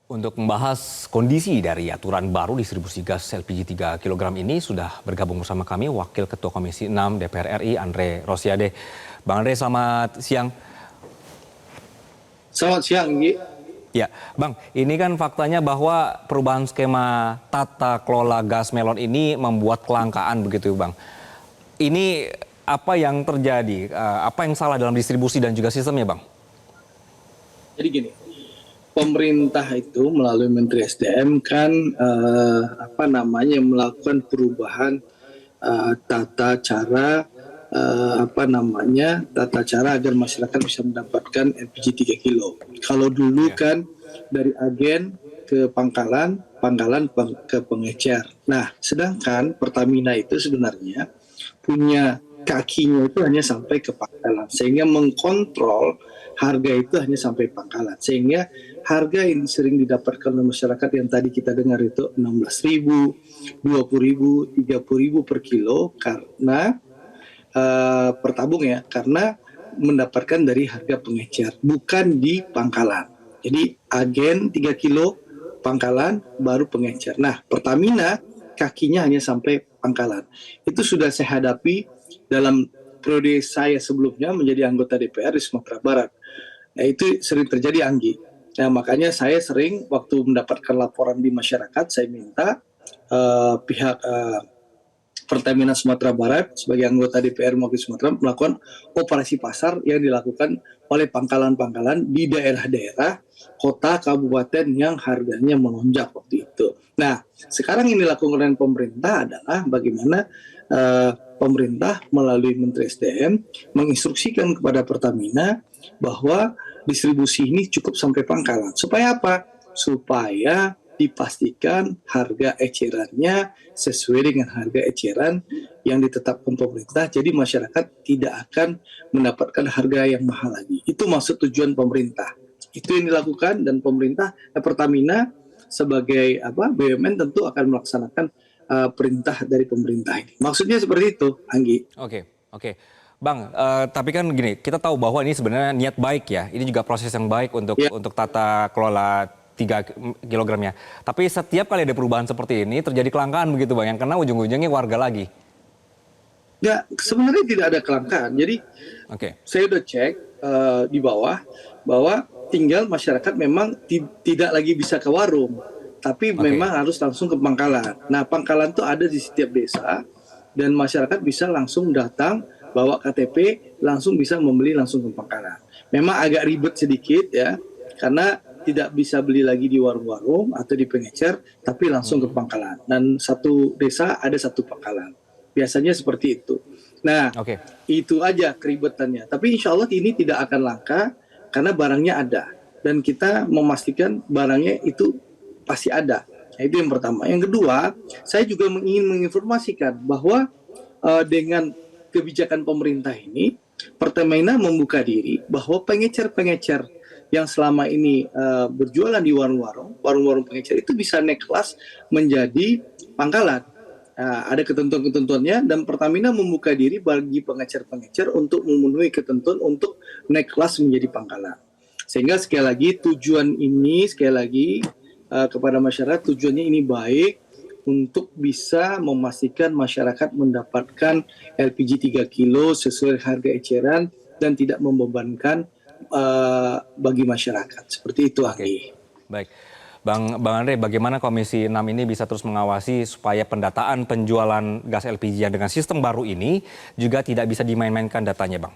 Untuk membahas kondisi dari aturan baru distribusi gas LPG 3 kg ini sudah bergabung bersama kami Wakil Ketua Komisi 6 DPR RI Andre Rosiade. Bang Andre, selamat siang. Selamat siang, Gi. Ya, Bang, ini kan faktanya bahwa perubahan skema tata kelola gas melon ini membuat kelangkaan begitu, Bang. Ini apa yang terjadi? Apa yang salah dalam distribusi dan juga sistemnya, Bang? Jadi gini, pemerintah itu melalui Menteri SDM kan melakukan perubahan tata cara agar masyarakat bisa mendapatkan LPG 3 kilo. Kalau dulu kan dari agen ke pangkalan, ke pengecer. Nah, sedangkan Pertamina itu sebenarnya punya kakinya itu hanya sampai ke pangkalan, sehingga mengkontrol harga itu hanya sampai pangkalan, sehingga harga yang sering didapatkan oleh masyarakat yang tadi kita dengar itu 16.000, 20.000, 30.000 per kilo karena per tabung ya, karena mendapatkan dari harga pengecer, bukan di pangkalan. Jadi agen 3 kilo, pangkalan, baru pengecer. Nah, Pertamina kakinya hanya sampai pangkalan. Itu sudah saya hadapi dalam periode saya sebelumnya menjadi anggota DPR di Sumatera Barat. Nah, itu sering terjadi, Anggi. Nah, makanya saya sering waktu mendapatkan laporan di masyarakat, saya minta pihak Pertamina Sumatera Barat sebagai anggota DPR mewakili Sumatera melakukan operasi pasar yang dilakukan oleh pangkalan-pangkalan di daerah-daerah kota kabupaten yang harganya melonjak waktu itu. Nah, sekarang yang dilakukan oleh pemerintah adalah bagaimana pemerintah melalui Menteri SDM menginstruksikan kepada Pertamina bahwa distribusi ini cukup sampai pangkalan. Supaya apa? Supaya dipastikan harga ecerannya sesuai dengan harga eceran yang ditetapkan pemerintah. Jadi masyarakat tidak akan mendapatkan harga yang mahal lagi. Itu maksud tujuan pemerintah. Itu yang dilakukan dan pemerintah Pertamina sebagai BUMN tentu akan melaksanakan perintah dari pemerintah ini. Maksudnya seperti itu, Anggi. Oke. Bang, tapi kan gini, kita tahu bahwa ini sebenarnya niat baik ya. Ini juga proses yang baik untuk tata kelola 3 kilogramnya. Tapi setiap kali ada perubahan seperti ini terjadi kelangkaan begitu, Bang, yang kena ujung-ujungnya warga lagi. Ya, sebenarnya tidak ada kelangkaan. Jadi saya udah cek di bawah bahwa tinggal masyarakat memang tidak lagi bisa ke warung, tapi memang harus langsung ke pangkalan. Nah, pangkalan itu ada di setiap desa dan masyarakat bisa langsung datang bawa KTP, langsung bisa membeli langsung ke pangkalan. Memang agak ribet sedikit ya, karena tidak bisa beli lagi di warung-warung atau di pengecer, tapi langsung ke pangkalan. Dan satu desa ada satu pangkalan. Biasanya seperti itu. Nah, itu aja keribetannya. Tapi insya Allah ini tidak akan langka karena barangnya ada. Dan kita memastikan barangnya itu pasti ada. Nah, itu yang pertama. Yang kedua, saya juga ingin menginformasikan bahwa dengan kebijakan pemerintah ini, Pertamina membuka diri bahwa pengecer-pengecer yang selama ini berjualan di warung-warung pengecer itu bisa naik kelas menjadi pangkalan. Ada ketentuan-ketentuannya dan Pertamina membuka diri bagi pengecer-pengecer untuk memenuhi ketentuan untuk naik kelas menjadi pangkalan. Sehingga sekali lagi tujuan ini kepada masyarakat, tujuannya ini baik untuk bisa memastikan masyarakat mendapatkan LPG 3 kilo sesuai harga eceran dan tidak membebankan bagi masyarakat. Seperti itu, Anggi. Baik. Bang Andre, bagaimana Komisi 6 ini bisa terus mengawasi supaya pendataan penjualan gas LPG yang dengan sistem baru ini juga tidak bisa dimain-mainkan datanya, Bang?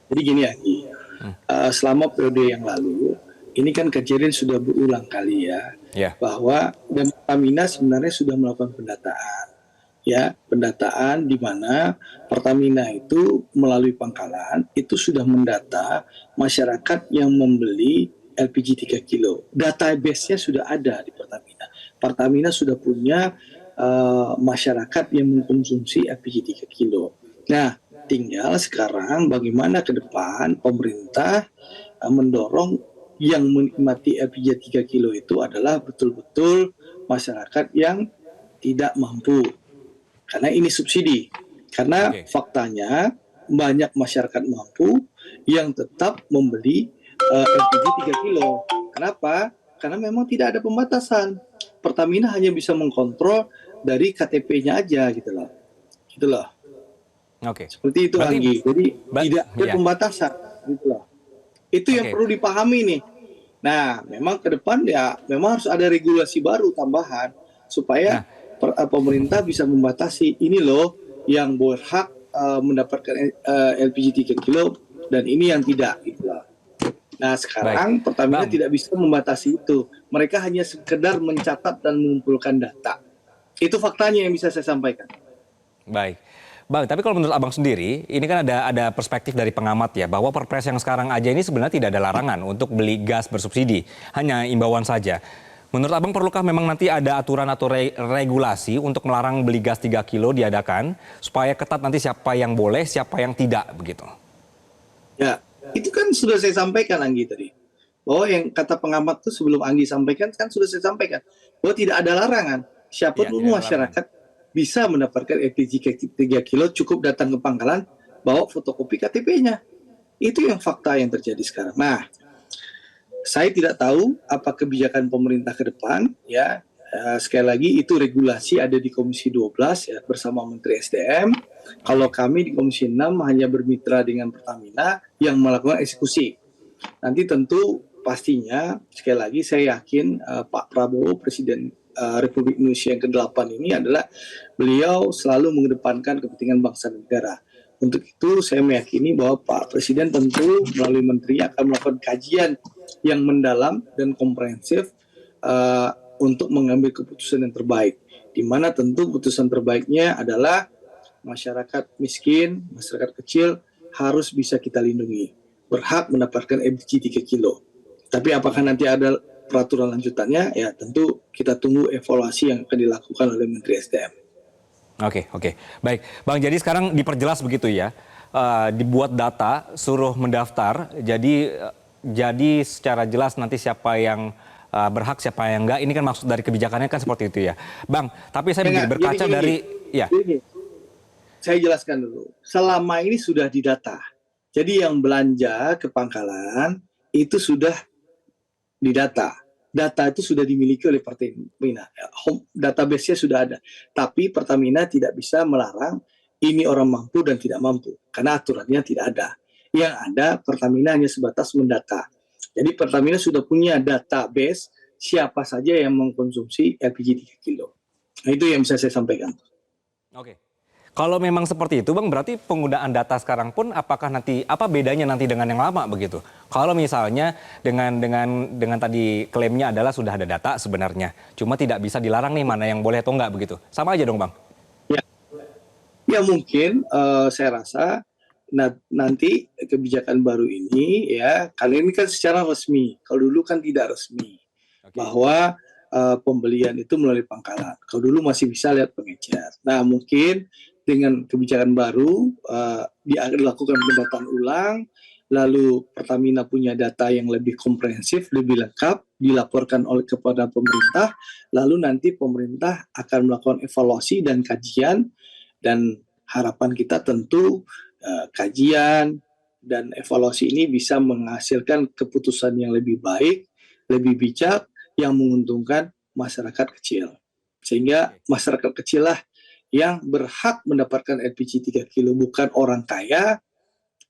Jadi gini, Anggi. Selama periode yang lalu, ini kan kejadian sudah berulang kali bahwa Pertamina sebenarnya sudah melakukan pendataan di mana Pertamina itu melalui pangkalan itu sudah mendata masyarakat yang membeli LPG 3 kilo. Database-nya sudah ada di Pertamina. Pertamina sudah punya masyarakat yang mengkonsumsi LPG 3 kilo. Nah, tinggal sekarang bagaimana ke depan pemerintah mendorong yang menikmati LPG 3 kilo itu adalah betul-betul masyarakat yang tidak mampu. Karena ini subsidi. Karena faktanya banyak masyarakat mampu yang tetap membeli LPG 3 kilo. Kenapa? karena memang tidak ada pembatasan. Pertamina hanya bisa mengkontrol dari KTP-nya aja gitu loh. Gitu loh. Oke. Seperti itu Berarti Anggi. Jadi tidak ada iya. pembatasan gitu loh. Itu yang Oke. perlu dipahami nih. Nah, memang ke depan ya memang harus ada regulasi baru tambahan supaya Nah, pemerintah bisa membatasi ini loh yang berhak mendapatkan LPG 3 kilo dan ini yang tidak gitu loh. Nah, baik. sekarang Pertamina Bang, tidak bisa membatasi itu. Mereka hanya sekedar mencatat dan mengumpulkan data. Itu faktanya yang bisa saya sampaikan. baik. Bang, tapi kalau menurut Abang sendiri, ini kan ada perspektif dari pengamat ya, bahwa Perpres yang sekarang aja ini sebenarnya tidak ada larangan untuk beli gas bersubsidi, hanya imbauan saja. Menurut Abang perlukah memang nanti ada aturan atau regulasi untuk melarang beli gas 3 kilo diadakan, supaya ketat nanti siapa yang boleh, siapa yang tidak begitu? Ya, itu kan sudah saya sampaikan Anggi tadi. Bahwa yang kata pengamat itu sebelum Anggi sampaikan kan sudah saya sampaikan bahwa tidak ada larangan. Siapa Iya, tidak dulu ada larangan. masyarakat bisa mendapatkan LPG 3 kilo cukup datang ke pangkalan bawa fotokopi KTP-nya. Itu yang fakta yang terjadi sekarang. Nah, saya tidak tahu apa kebijakan pemerintah ke depan ya. Sekali lagi itu regulasi ada di Komisi 12 ya bersama Menteri SDM. Kalau kami di Komisi 6 hanya bermitra dengan Pertamina yang melakukan eksekusi. Nanti tentu pastinya sekali lagi saya yakin Pak Prabowo Presiden Republik Indonesia yang ke-8 ini adalah beliau selalu mengedepankan kepentingan bangsa dan negara. Untuk itu saya meyakini bahwa Pak Presiden tentu melalui menteri akan melakukan kajian yang mendalam dan komprehensif untuk mengambil keputusan yang terbaik. Di mana tentu keputusan terbaiknya adalah masyarakat miskin, masyarakat kecil harus bisa kita lindungi. Berhak mendapatkan LPG 3 kilo. Tapi apakah nanti ada peraturan lanjutannya? Ya tentu kita tunggu evaluasi yang akan dilakukan oleh Menteri SDM. Oke, oke. Baik, Bang, jadi sekarang diperjelas begitu ya. Dibuat data, suruh mendaftar, jadi secara jelas nanti siapa yang berhak, siapa yang enggak. Ini kan maksud dari kebijakannya kan seperti itu ya. Bang, tapi saya begini, berkaca dari... Ya, Gini, saya jelaskan dulu. Selama ini sudah didata. Jadi yang belanja ke pangkalan itu sudah didata. Data itu sudah dimiliki oleh Pertamina. Database-nya sudah ada. Tapi Pertamina tidak bisa melarang ini orang mampu dan tidak mampu. Karena aturannya tidak ada. Yang ada Pertamina hanya sebatas mendata. Jadi Pertamina sudah punya database siapa saja yang mengkonsumsi LPG 3 kilo. Nah, itu yang bisa saya sampaikan. oke. Kalau memang seperti itu, Bang, berarti penggunaan data sekarang pun apakah nanti apa bedanya nanti dengan yang lama begitu? Kalau misalnya dengan tadi klaimnya adalah sudah ada data sebenarnya, cuma tidak bisa dilarang nih mana yang boleh atau enggak begitu. Sama aja dong, Bang. Ya, ya mungkin saya rasa nanti kebijakan baru ini ya, kali ini kan secara resmi. Kalau dulu kan tidak resmi. Oke. Bahwa pembelian itu melalui pangkalan. Kalau dulu masih bisa lihat pengecer. Nah, mungkin dengan kebijakan baru dilakukan pendataan ulang, lalu Pertamina punya data yang lebih komprehensif, lebih lengkap, dilaporkan kepada pemerintah, lalu nanti pemerintah akan melakukan evaluasi dan kajian, dan harapan kita tentu kajian dan evaluasi ini bisa menghasilkan keputusan yang lebih baik, lebih bijak, yang menguntungkan masyarakat kecil. Sehingga masyarakat kecil lah yang berhak mendapatkan LPG 3 kilo, bukan orang kaya,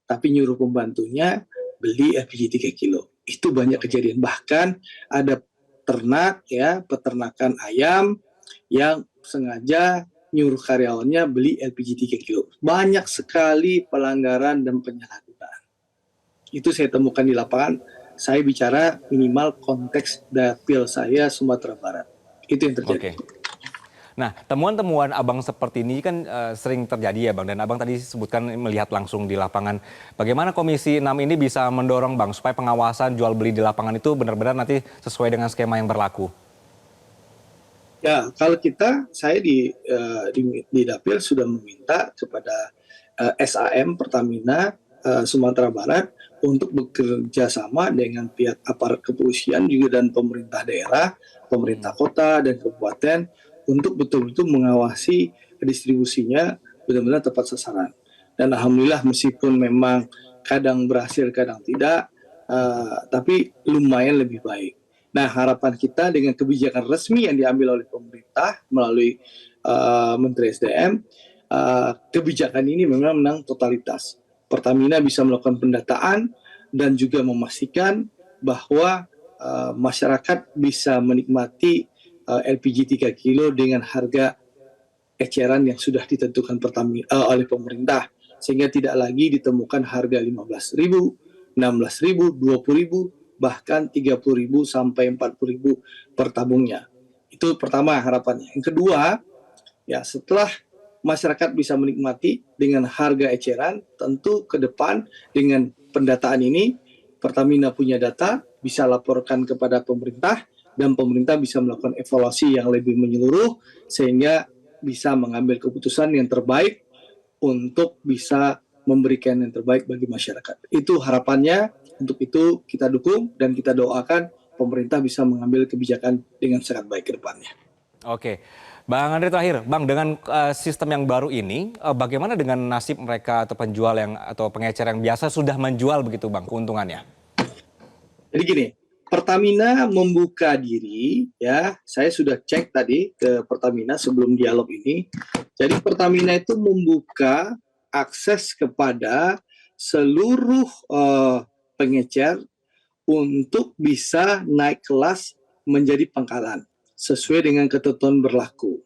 tapi nyuruh pembantunya beli LPG 3 kilo. Itu banyak kejadian. Bahkan ada ternak, ya, peternakan ayam yang sengaja nyuruh karyawannya beli LPG 3 kilo. Banyak sekali pelanggaran dan penyalahgunaan. Itu saya temukan di lapangan. Saya bicara minimal konteks dapil saya Sumatera Barat. Itu yang terjadi. Oke. Nah, temuan-temuan Abang seperti ini kan sering terjadi ya, Bang. Dan Abang tadi sebutkan melihat langsung di lapangan. Bagaimana Komisi 6 ini bisa mendorong, Bang, supaya pengawasan jual beli di lapangan itu benar-benar nanti sesuai dengan skema yang berlaku? Ya, kalau saya di Dapil sudah meminta kepada SAM Pertamina Sumatera Barat untuk bekerja sama dengan pihak aparat kepolisian juga dan pemerintah daerah, pemerintah kota dan kabupaten untuk betul-betul mengawasi distribusinya benar-benar tepat sasaran. Dan alhamdulillah meskipun memang kadang berhasil, kadang tidak, tapi lumayan lebih baik. Nah, harapan kita dengan kebijakan resmi yang diambil oleh pemerintah melalui Menteri SDM, kebijakan ini memang menang totalitas. Pertamina bisa melakukan pendataan dan juga memastikan bahwa masyarakat bisa menikmati LPG 3 kilo dengan harga eceran yang sudah ditentukan oleh pemerintah, sehingga tidak lagi ditemukan harga 15.000, 16.000, 20.000, bahkan 30.000 sampai 40.000 per tabungnya. Itu pertama harapannya. Yang kedua, ya setelah masyarakat bisa menikmati dengan harga eceran, tentu ke depan dengan pendataan ini Pertamina punya data, bisa laporkan kepada pemerintah, dan pemerintah bisa melakukan evaluasi yang lebih menyeluruh sehingga bisa mengambil keputusan yang terbaik untuk bisa memberikan yang terbaik bagi masyarakat. Itu harapannya. Untuk itu kita dukung dan kita doakan pemerintah bisa mengambil kebijakan dengan sangat baik ke depannya. Oke, Bang Andre terakhir, Bang, dengan sistem yang baru ini, bagaimana dengan nasib mereka atau penjual atau pengecer yang biasa sudah menjual begitu, Bang, keuntungannya? Jadi gini, Pertamina membuka diri, ya, saya sudah cek tadi ke Pertamina sebelum dialog ini. Jadi Pertamina itu membuka akses kepada seluruh pengecer untuk bisa naik kelas menjadi pangkalan sesuai dengan ketentuan berlaku.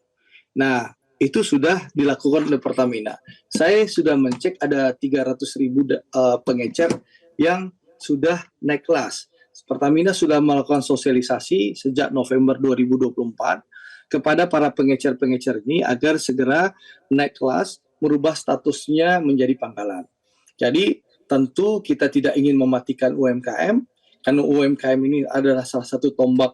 Nah, itu sudah dilakukan oleh Pertamina. Saya sudah mencek ada 300.000 pengecer yang sudah naik kelas. Pertamina sudah melakukan sosialisasi sejak November 2024 kepada para pengecer-pengecer ini agar segera naik kelas, merubah statusnya menjadi pangkalan. Jadi tentu kita tidak ingin mematikan UMKM, karena UMKM ini adalah salah satu tombak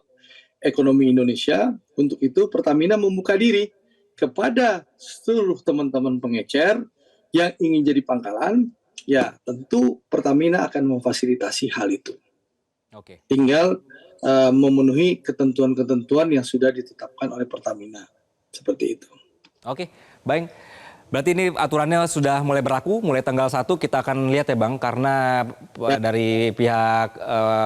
ekonomi Indonesia. Untuk itu Pertamina membuka diri kepada seluruh teman-teman pengecer yang ingin jadi pangkalan, ya tentu Pertamina akan memfasilitasi hal itu. Oke. Tinggal memenuhi ketentuan-ketentuan yang sudah ditetapkan oleh Pertamina. Seperti itu. Oke, baik. Berarti ini aturannya sudah mulai berlaku, mulai tanggal 1 kita akan lihat ya Bang, karena dari pihak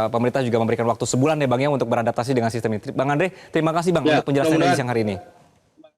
pemerintah juga memberikan waktu sebulan ya Bang ya untuk beradaptasi dengan sistem ini. Bang Andre, terima kasih Bang untuk penjelasannya di siang hari ini.